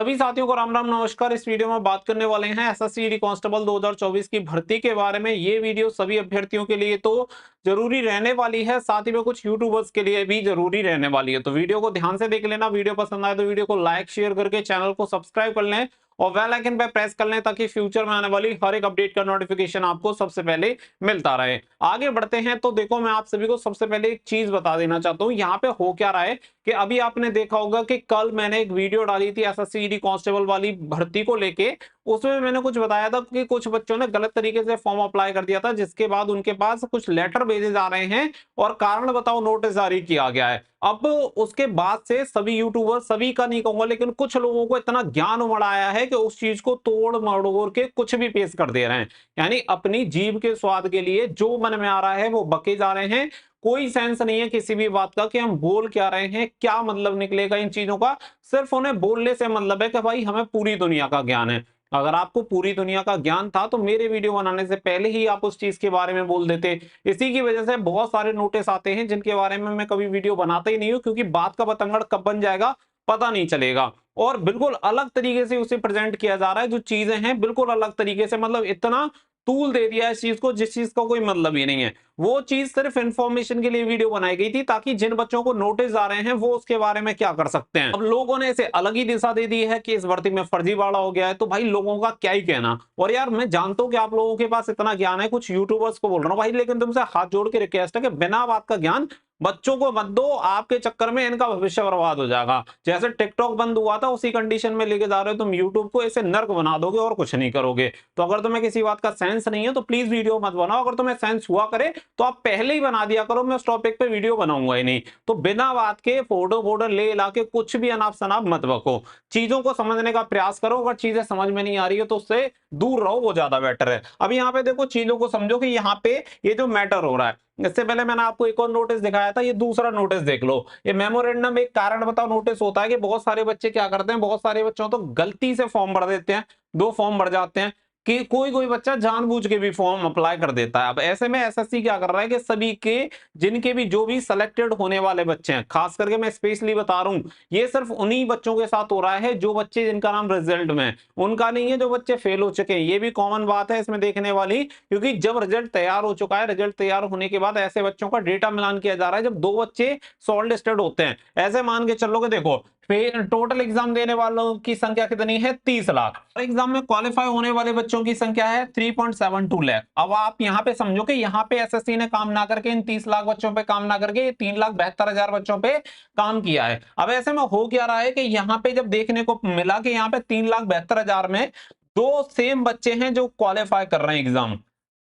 सभी साथियों को राम राम नमस्कार। इस वीडियो में बात करने वाले हैं एसएससी कांस्टेबल 2024 की भर्ती के बारे में। ये वीडियो सभी अभ्यर्थियों के लिए तो जरूरी रहने वाली है, साथ ही में कुछ यूट्यूबर्स के लिए भी जरूरी रहने वाली है। तो वीडियो को ध्यान से देख लेना। वीडियो पसंद आए तो वीडियो को लाइक शेयर करके चैनल को सब्सक्राइब कर लें और बेल आइकन पे प्रेस कर लें ताकि फ्यूचर में आने वाली हर एक अपडेट का नोटिफिकेशन आपको सबसे पहले मिलता रहे। आगे बढ़ते हैं तो देखो, मैं आप सभी को सबसे पहले एक चीज बता देना चाहता हूँ। यहाँ पे हो क्या रहा है कि अभी आपने देखा होगा कि कल मैंने एक वीडियो डाली थी एसएससी कांस्टेबल वाली भर्ती को लेके। उसमें मैंने कुछ बताया था कि कुछ बच्चों ने गलत तरीके से फॉर्म अप्लाई कर दिया था, जिसके बाद उनके पास कुछ लेटर भेजे जा रहे हैं और कारण बताओ नोटिस जारी किया गया है। अब उसके बाद से सभी यूट्यूबर, सभी का नहीं कहूंगा लेकिन कुछ लोगों को इतना ज्ञान उमड़ आया है कि उस चीज को तोड़ मरोड़ के कुछ भी पेश कर दे रहे हैं। यानी अपनी जीभ के स्वाद के लिए जो मन में आ रहा है वो बके जा रहे हैं। कोई सेंस नहीं है किसी भी बात का कि हम बोल क्या रहे हैं, क्या मतलब निकलेगा इन चीजों का। सिर्फ उन्हें बोलने से मतलब है कि भाई हमें पूरी दुनिया का ज्ञान है। अगर आपको पूरी दुनिया का ज्ञान था तो मेरे वीडियो बनाने से पहले ही आप उस चीज के बारे में बोल देते। इसी की वजह से बहुत सारे नोटिस आते हैं जिनके बारे में मैं कभी वीडियो बनाता ही नहीं हूं, क्योंकि बात का बतंगड़ कब बन जाएगा पता नहीं चलेगा। और बिल्कुल अलग तरीके से उसे प्रेजेंट किया जा रहा है। जो चीजें हैं बिल्कुल अलग तरीके से, मतलब इतना तूल दे दिया है इस चीज को जिस चीज का कोई मतलब ही नहीं है। वो चीज सिर्फ इंफॉर्मेशन के लिए वीडियो बनाई गई थी ताकि जिन बच्चों को नोटिस आ रहे हैं वो उसके बारे में क्या कर सकते हैं। अब लोगों ने इसे अलग ही दिशा दे दी है कि इस भर्ती में फर्जीवाड़ा हो गया है, तो भाई लोगों का क्या ही कहना। और यार मैं जानता हूं कि आप लोगों के पास इतना ज्ञान है, कुछ यूट्यूबर्स को बोल रहा हूं भाई, लेकिन तुमसे हाथ जोड़ के रिक्वेस्ट है कि बिना बात का ज्ञान बच्चों को मत दो। आपके चक्कर में इनका भविष्य बर्बाद हो जाएगा। जैसे टिकटॉक बंद हुआ था उसी कंडीशन में लेके जा रहे हो तुम यूट्यूब को, इसे नर्क बना दोगे और कुछ नहीं करोगे। तो अगर तुम्हें किसी बात का सेंस नहीं है तो प्लीज वीडियो मत बनाओ। अगर तुम्हें सेंस हुआ करे तो आप पहले ही बना दिया करो, मैं उस टॉपिक पे वीडियो बनाऊंगा ही नहीं। तो बिना बात के फोटो फोटो ले ला के कुछ भी अनाप शनाप मत बको। चीजों को समझने का प्रयास करो। अगर चीजें समझ में नहीं आ रही है तो उससे दूर रहो, वो ज्यादा बेटर है। अब यहाँ पे देखो, चीजों को समझो कि यहाँ पे ये जो मैटर हो रहा है, इससे पहले मैंने आपको एक और नोटिस दिखाया था, ये दूसरा नोटिस देख लो। ये मेमोरेंडम एक कारण बताओ नोटिस होता है कि बहुत सारे बच्चे क्या करते हैं, बहुत सारे बच्चों तो गलती से फॉर्म भर देते हैं, दो फॉर्म भर जाते हैं कि कोई कोई बच्चा जानबूझ के भी फॉर्म अप्लाई कर देता है। अब ऐसे में एसएससी क्या कर रहा है कि सभी के, जिनके भी जो भी सिलेक्टेड होने वाले बच्चे हैं, खास करके मैं स्पेशली बता रहा हूं, ये सिर्फ उन्हीं बच्चों के साथ हो रहा है जो बच्चे जिनका नाम रिजल्ट में है, उनका नहीं है जो बच्चे फेल हो चुके हैं। ये भी कॉमन बात है इसमें देखने वाली, क्योंकि जब रिजल्ट तैयार हो चुका है, रिजल्ट तैयार होने के बाद ऐसे बच्चों का डेटा मिलान किया जा रहा है। जब दो बच्चे शॉर्ट लिस्टेड होते हैं, ऐसे मान के चलो कि देखो टोटल एग्जाम देने वालों की संख्या कितनी है, 30 लाख। एग्जाम में क्वालिफाई होने वाले बच्चों की संख्या है 3.72 लाख। अब आप यहाँ पे समझो कि यहाँ पे एसएससी ने काम ना करके, इन 30 लाख बच्चों पे काम ना करके 3,72,000 बच्चों पे काम किया है। अब ऐसे में हो क्या रहा है कि यहाँ पे जब देखने को मिला कि यहाँ पे 3,72,000 में दो सेम बच्चे हैं जो क्वालिफाई कर रहे हैं एग्जाम।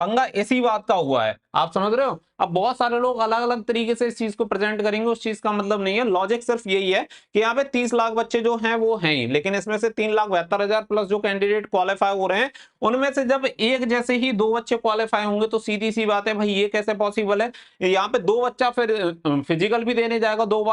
पंगा इसी बात का हुआ है, आप समझ रहे हो। अब बहुत सारे लोग अलग अलग तरीके से इस चीज को प्रेजेंट करेंगे, उस चीज का मतलब नहीं है। लॉजिक सिर्फ यही है कि यहाँ पे 30 लाख बच्चे जो हैं वो हैं ही, लेकिन इसमें से 3,72,000 प्लस जो कैंडिडेट क्वालिफाई हो रहे हैं, उनमें से जब एक जैसे ही दो बच्चे क्वालिफाई होंगे तो सीधी सी बात है भाई ये कैसे पॉसिबल है। यहाँ पे दो बच्चा फिर फिजिकल भी देने जाएगा, दो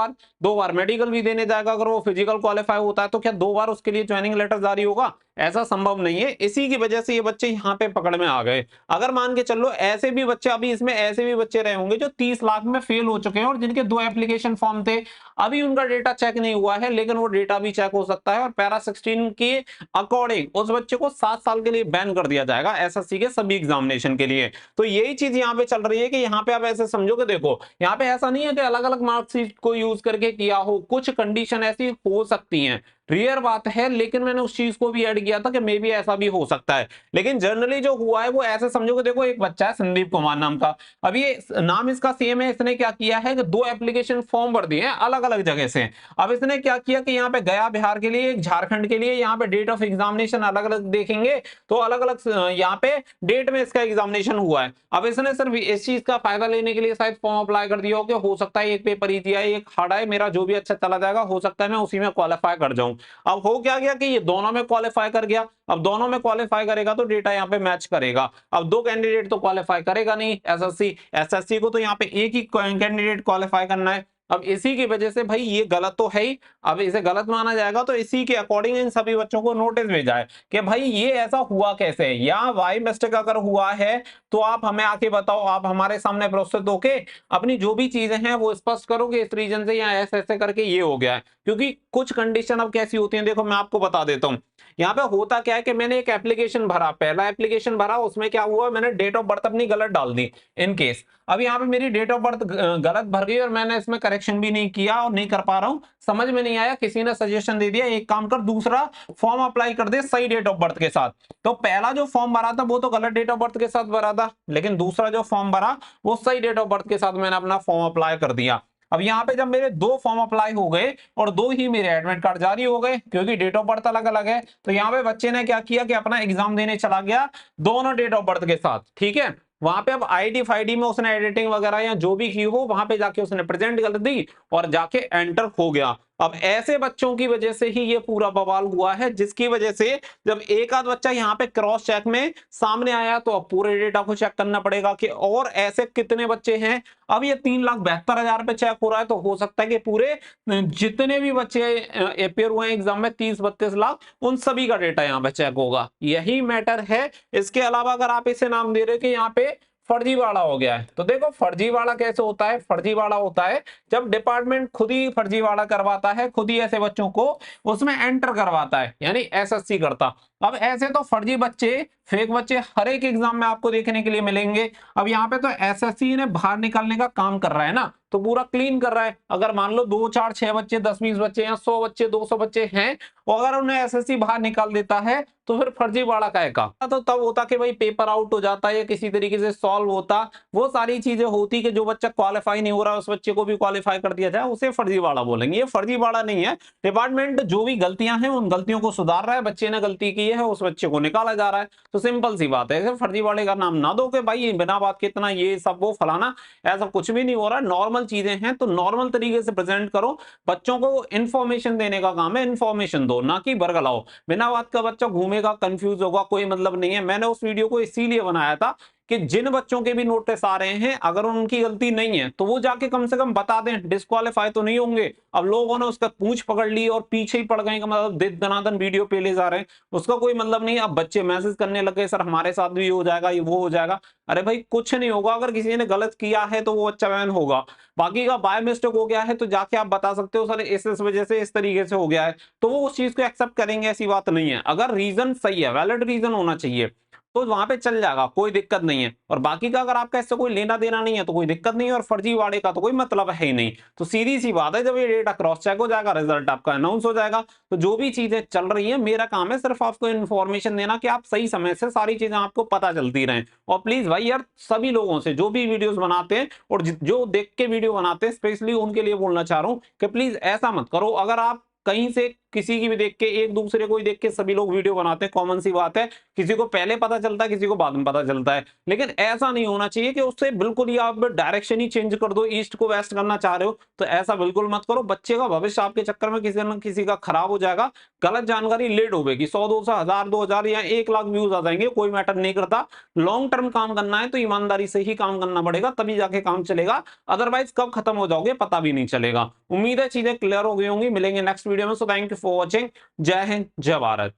बार मेडिकल भी देने जाएगा। अगर वो फिजिकल क्वालिफाई होता है तो क्या दो बार उसके लिए ज्वाइनिंग लेटर जारी होगा? ऐसा संभव नहीं है। इसी की वजह से ये बच्चे यहाँ पे पकड़ में आ गए। अगर मान के चलो ऐसे भी बच्चे, अभी इसमें ऐसे भी बच्चे रहे होंगे जो 30 लाख में फेल हो चुके हैं और जिनके दो एप्लीकेशन फॉर्म थे, अभी उनका डेटा चेक नहीं हुआ है, लेकिन वो डेटा भी चेक हो सकता है और पैरा 16 के अकॉर्डिंग उस बच्चे को 7 साल के लिए बैन कर दिया जाएगा एसएससी के सभी एग्जामिनेशन के लिए। तो यही चीज यहाँ पे चल रही है कि यहाँ पे आप ऐसे समझो कि देखो, यहाँ पे ऐसा नहीं है कि अलग अलग मार्कशीट को यूज करके किया हो, कुछ कंडीशन ऐसी हो सकती हैं, रेयर बात है, लेकिन मैंने उस चीज को भी ऐड किया था कि मे बी ऐसा भी हो सकता है। लेकिन जनरली जो हुआ है वो ऐसे समझो कि देखो, एक बच्चा है संदीप कुमार नाम का, अब ये नाम इसका सेम है, इसने क्या किया है कि दो एप्लीकेशन फॉर्म भर दिए हैं अलग अलग जगह से। अब इसने क्या किया कि यहाँ पे गया बिहार के लिए, एक झारखंड के लिए, यहाँ पे डेट ऑफ एग्जामिनेशन अलग अलग देखेंगे तो अलग अलग यहाँ पे डेट में इसका एग्जामिनेशन हुआ है। अब इसने सिर्फ इस चीज का फायदा लेने के लिए शायद फॉर्म अप्लाई कर दिया हो सकता है एक पेपर ही दिया है, एक हार्ड है, मेरा जो भी अच्छा चला जाएगा हो सकता है मैं उसी में क्वालिफाई कर जाऊं। अब हो क्या गया कि ये दोनों में क्वालिफाई कर गया। अब दोनों में क्वालिफाई करेगा तो डेटा यहाँ पे मैच करेगा। अब दो कैंडिडेट तो क्वालिफाई करेगा नहीं एसएससी को तो यहाँ पे एक ही कैंडिडेट क्वालिफाई करना है। अब इसी की वजह से भाई ये गलत तो है ही, अब इसे गलत माना जाएगा तो इसी के अकॉर्डिंग इन सभी बच्चों को नोटिस भेजा है कि भाई ये ऐसा हुआ कैसे, या वाई मिस्टेक अगर हुआ है तो आप हमें आके बताओ, आप हमारे सामने प्रस्तुत होके अपनी जो भी चीजें हैं वो स्पष्ट करो कि इस रीजन से या ऐसे ऐसे करके ये हो गया है। क्योंकि कुछ कंडीशन अब कैसी होती है, देखो मैं आपको बता देता हूँ। यहाँ पे होता क्या है कि मैंने एक एप्लीकेशन भरा, पहला एप्लीकेशन भरा, उसमें क्या हुआ, मैंने डेट ऑफ बर्थ अपनी गलत डाल दी इन केस। अब यहाँ पे मेरी डेट ऑफ बर्थ गलत भर गई और मैंने इसमें करेक्शन भी नहीं किया और नहीं कर पा रहा हूँ, समझ में नहीं आया, किसी ने सजेशन दे दिया एक काम कर दूसरा फॉर्म अप्लाई कर दे सही डेट ऑफ बर्थ के साथ। तो पहला जो फॉर्म भरा था वो तो गलत डेट ऑफ बर्थ के साथ भरा था, लेकिन दूसरा जो फॉर्म भरा वो सही डेट ऑफ बर्थ के साथ मैंने अपना फॉर्म अप्लाई कर दिया। अब यहाँ पे जब मेरे दो फॉर्म अप्लाई हो गए और दो ही मेरे एडमिट कार्ड जारी हो गए, क्योंकि डेट ऑफ बर्थ अलग अलग है, तो यहाँ पे बच्चे ने क्या किया कि अपना एग्जाम देने चला गया दोनों डेट ऑफ बर्थ के साथ, ठीक है। वहां पे अब आईडी फाईडी में उसने एडिटिंग वगैरह या जो भी की हो वहां पे जाके उसने प्रेजेंट कर दी और जाके एंटर हो गया। अब ऐसे बच्चों की वजह से ही ये पूरा बवाल हुआ है, जिसकी वजह से जब एक आध बच्चा यहाँ पे क्रॉस चेक में सामने आया तो अब पूरे डेटा को चेक करना पड़ेगा कि और ऐसे कितने बच्चे हैं। अब ये 3,72,000 पे चेक हो रहा है, तो हो सकता है कि पूरे जितने भी बच्चे अपेयर हुए हैं एग्जाम में 30-32 लाख, उन सभी का डेटा यहाँ पे चेक होगा, यही मैटर है। इसके अलावा अगर आप इसे नाम दे रहे हो कि यहाँ पे फर्जीवाड़ा हो गया है, तो देखो फर्जीवाड़ा कैसे होता है, फर्जीवाड़ा होता है जब डिपार्टमेंट खुद ही फर्जीवाड़ा करवाता है, खुद ही ऐसे बच्चों को उसमें एंटर करवाता है, यानी एसएससी करता। अब ऐसे तो फर्जी बच्चे, फेक बच्चे हर एक एग्जाम में आपको देखने के लिए मिलेंगे। अब यहाँ पे तो एसएससी ने बाहर निकालने का काम कर रहा है ना, तो पूरा क्लीन कर रहा है। अगर मान लो 2 4 6 बच्चे 10-20 बच्चे या 100 बच्चे 200 बच्चे हैं और अगर उन्हें एसएससी बाहर निकाल देता है तो फिर फर्जीवाड़ा काहे का। तो तब होता कि भाई पेपर आउट हो जाता है या किसी तरीके से सॉल्व होता, वो सारी चीजें होती कि जो बच्चा क्वालिफाई नहीं हो रहा उस बच्चे को भी क्वालिफाई कर दिया जाए, उसे फर्जीवाड़ा बोलेंगे। ये फर्जीवाड़ा नहीं है, डिपार्टमेंट जो भी गलतियां हैं उन गलतियों को सुधार रहा है, बच्चे ने गलती की है उस बच्चे को निकाला जा रहा है, तो सिंपल सी बात है। फर्जीवाड़े का नाम ना दो कि भाई बिना बात के इतना ये सब वो फलाना, ऐसा कुछ भी नहीं हो रहा है, नॉर्मल चीजें हैं तो नॉर्मल तरीके से प्रेजेंट करो। बच्चों को इन्फॉर्मेशन देने का काम है, इन्फॉर्मेशन दो ना कि बरगलाओ। बिना बात का बच्चा घूमेगा, कंफ्यूज होगा, कोई मतलब नहीं है। मैंने उस वीडियो को इसीलिए बनाया था कि जिन बच्चों के भी नोटिस आ रहे हैं अगर उनकी गलती नहीं है तो वो जाके कम से कम बता दें, डिस्क्वालीफाई तो नहीं होंगे। अब लोगों ने उसका पूंछ पकड़ ली और पीछे ही पड़ गए, का मतलब दनादन वीडियो पे ले जा रहे हैं, उसका कोई मतलब नहीं। अब बच्चे मैसेज करने लगे सर हमारे साथ भी हो जाएगा, ये वो हो जाएगा। अरे भाई कुछ नहीं होगा, अगर किसी ने गलत किया है तो वो बच्चा बैन होगा, बाकी का बाय मिस्टेक हो गया है तो जाके आप बता सकते हो सर इस वजह से इस तरीके से हो गया है, तो वो उस चीज को एक्सेप्ट करेंगे, ऐसी बात नहीं है। अगर रीजन सही है, वैलिड रीजन होना चाहिए, तो वहां पे चल जाएगा, कोई दिक्कत नहीं है। और बाकी का अगर आपका इससे कोई लेना देना नहीं है तो कोई दिक्कत नहीं है, और फर्जीवाड़े का तो कोई मतलब है ही नहीं। तो सीधी सी बात है, जब ये डेटा क्रॉस चेक हो जाएगा, रिजल्ट आपका अनाउंस हो जाएगा, तो जो भी चीजें चल रही है मेरा काम है सिर्फ आपको इन्फॉर्मेशन देना कि आप सही समय से सारी चीजें आपको पता चलती रहें। और प्लीज भाई यार सभी लोगों से जो भी वीडियोस बनाते हैं और जो देख के वीडियो बनाते हैं स्पेशली उनके लिए बोलना चाह रहा हूं कि प्लीज ऐसा मत करो। अगर आप कहीं से किसी की भी देख के, एक दूसरे को ही देख के सभी लोग वीडियो बनाते हैं, कॉमन सी बात है, किसी को पहले पता चलता है किसी को बाद में पता चलता है, लेकिन ऐसा नहीं होना चाहिए कि उससे बिल्कुल ही आप डायरेक्शन ही चेंज कर दो, ईस्ट को वेस्ट करना चाह रहे हो तो ऐसा बिल्कुल मत करो। बच्चे का भविष्य आपके चक्कर में किसी न किसी का खराब हो जाएगा, गलत जानकारी लेट होगी, 100-200 1000 2000 या 1 लाख व्यूज आ जाएंगे, कोई मैटर नहीं करता। लॉन्ग टर्म काम करना है तो ईमानदारी से ही काम करना पड़ेगा, तभी जाके काम चलेगा, अदरवाइज कब खत्म हो जाओगे पता भी नहीं चलेगा। उम्मीद है चीजें क्लियर हो गई होंगी, मिलेंगे नेक्स्ट वीडियो में। So thank you for watching, जय हिंद जय भारत।